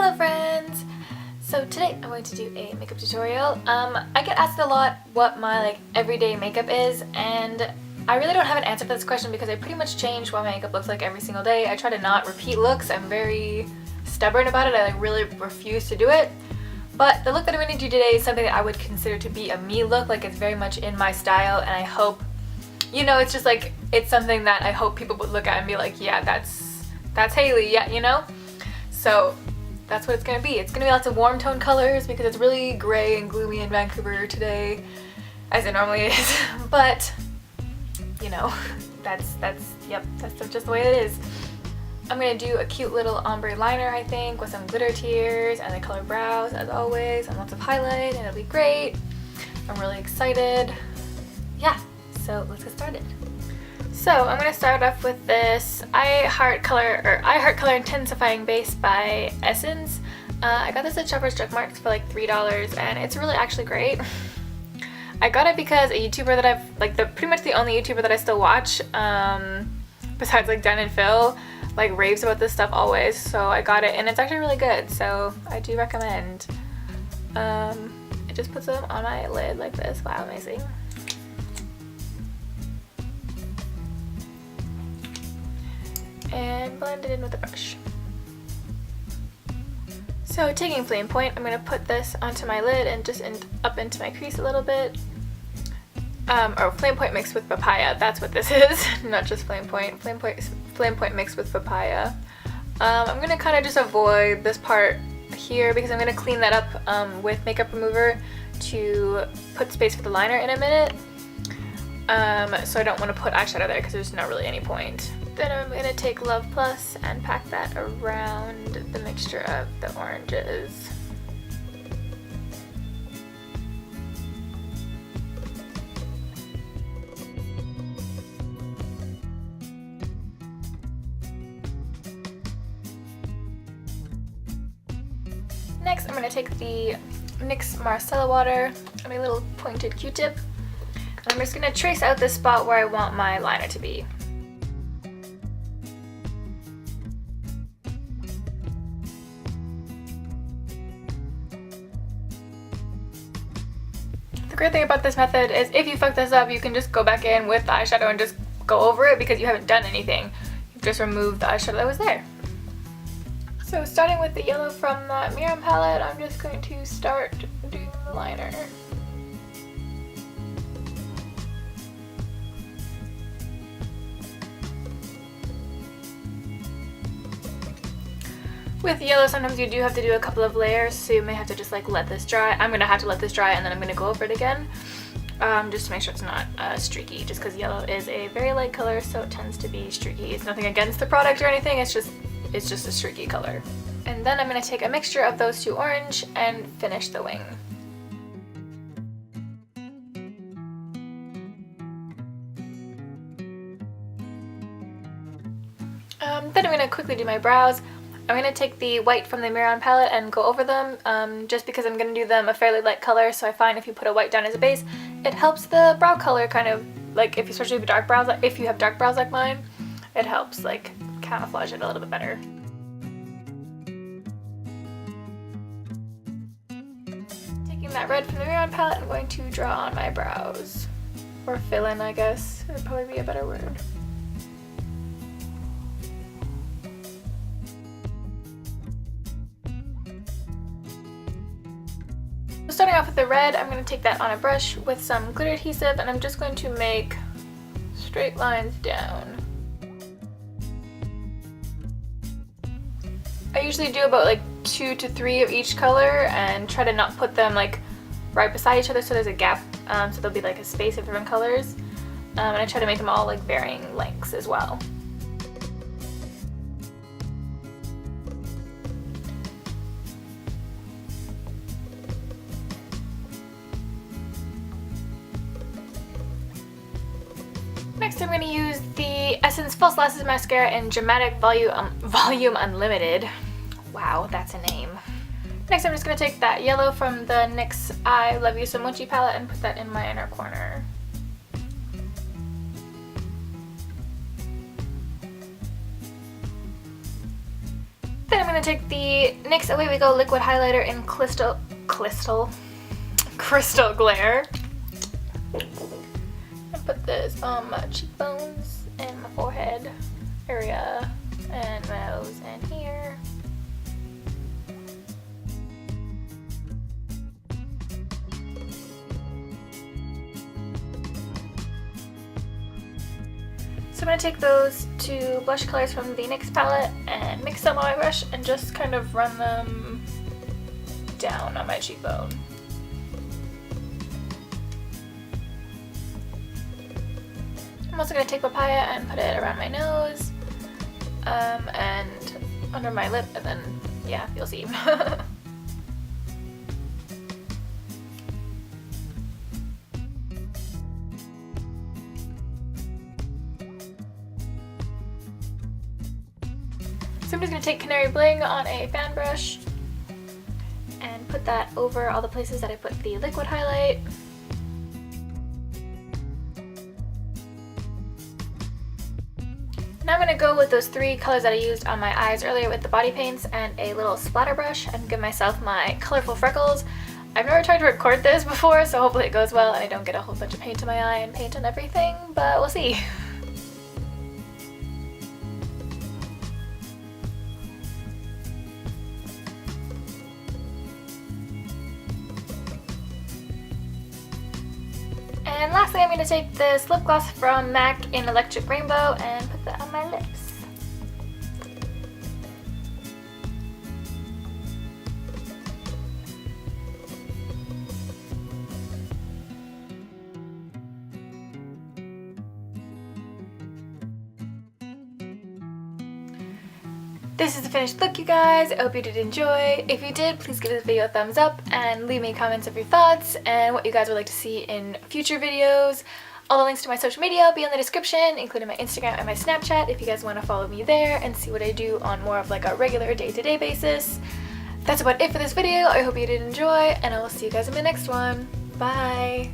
Hello friends! So today I'm going to do a makeup tutorial. I get asked a lot what my everyday makeup is, and I really don't have an answer for this question because I pretty much change what my makeup looks like every single day. I try to not repeat looks. I'm very stubborn about it. I really refuse to do it. But the look that I'm going to do today is something that I would consider to be a me look. Like, it's very much in my style, and I hope, you know, it's just like, it's something that I hope people would look at and be like, yeah, that's Haley, yeah, you know? So that's what it's gonna be. It's gonna be lots of warm tone colors because it's really gray and gloomy in Vancouver today, as it normally is. But you know, that's just the way it is. I'm gonna do a cute little ombre liner, I think, with some glitter tears and the color brows as always, and lots of highlight, and it'll be great. I'm really excited. Yeah, so let's get started. So I'm going to start off with this I Heart Color Intensifying base by Essence. I got this at Shoppers Drug Mart for like $3, and it's really actually great. I got it because a YouTuber that I've pretty much the only YouTuber that I still watch, besides like Dan and Phil, raves about this stuff always. So I got it, and it's actually really good. So I do recommend. It just puts them on my lid like this. Wow, amazing. And blend it in with a brush. So taking Flamepoint, I'm going to put this onto my lid and just up into my crease a little bit. Or Flamepoint mixed with Papaya, that's what this is, not just Flamepoint. Flamepoint mixed with Papaya. I'm going to kind of just avoid this part here because I'm going to clean that up with makeup remover to put space for the liner in a minute. So I don't want to put eyeshadow there because there's not really any point. Then I'm going to take Love Plus and pack that around the mixture of the oranges. Next, I'm going to take the NYX Micellar water and my little pointed Q-tip. And I'm just going to trace out the spot where I want my liner to be. The great thing about this method is if you fuck this up, you can just go back in with the eyeshadow and just go over it because you haven't done anything. You've just removed the eyeshadow that was there. So starting with the yellow from that Mehron palette, I'm just going to start doing the liner. With yellow, sometimes you do have to do a couple of layers, so you may have to just let this dry. I'm going to have to let this dry, and then I'm going to go over it again, just to make sure it's not streaky, just because yellow is a very light color, so it tends to be streaky. It's nothing against the product or anything, it's just a streaky color. And then I'm going to take a mixture of those two orange and finish the wing. Then I'm going to quickly do my brows. I'm going to take the white from the Mehron palette and go over them, just because I'm going to do them a fairly light color, so I find if you put a white down as a base, it helps the brow color kind of, especially if you have dark brows like mine, it helps camouflage it a little bit better. Taking that red from the Mehron palette, I'm going to draw on my brows. Or fill in, I guess, would probably be a better word. Starting off with the red, I'm going to take that on a brush with some glitter adhesive, and I'm just going to make straight lines down. I usually do about 2 to 3 of each color and try to not put them right beside each other so there's a gap, so there'll be a space of different colors. And I try to make them all varying lengths as well. Next, I'm going to use the Essence False Lashes Mascara in Dramatic Volume Unlimited. Wow, that's a name. Next, I'm just going to take that yellow from the NYX I Love You So Much palette and put that in my inner corner. I'm going to take the NYX Away We Go liquid highlighter in Crystal Glare and put this on my cheekbones and my forehead area and my nose and here. So I'm going to take those two blush colors from the NYX palette and mix them on my brush and just kind of run them down on my cheekbone. I'm also going to take Papaya and put it around my nose and under my lip, and then, yeah, you'll see. So I'm just going to take Canary Bling on a fan brush and put that over all the places that I put the liquid highlight. Now I'm going to go with those three colors that I used on my eyes earlier with the body paints and a little splatter brush and give myself my colorful freckles. I've never tried to record this before, so hopefully it goes well and I don't get a whole bunch of paint in my eye and paint on everything, but we'll see. And lastly, I'm going to take this lip gloss from MAC in Electric Rainbow and put that on my lips. This is the finished look, you guys. I hope you did enjoy. If you did, please give this video a thumbs up and leave me comments of your thoughts and what you guys would like to see in future videos. All the links to my social media will be in the description, including my Instagram and my Snapchat if you guys want to follow me there and see what I do on more of like a regular day-to-day basis. That's about it for this video. I hope you did enjoy, and I will see you guys in my next one. Bye!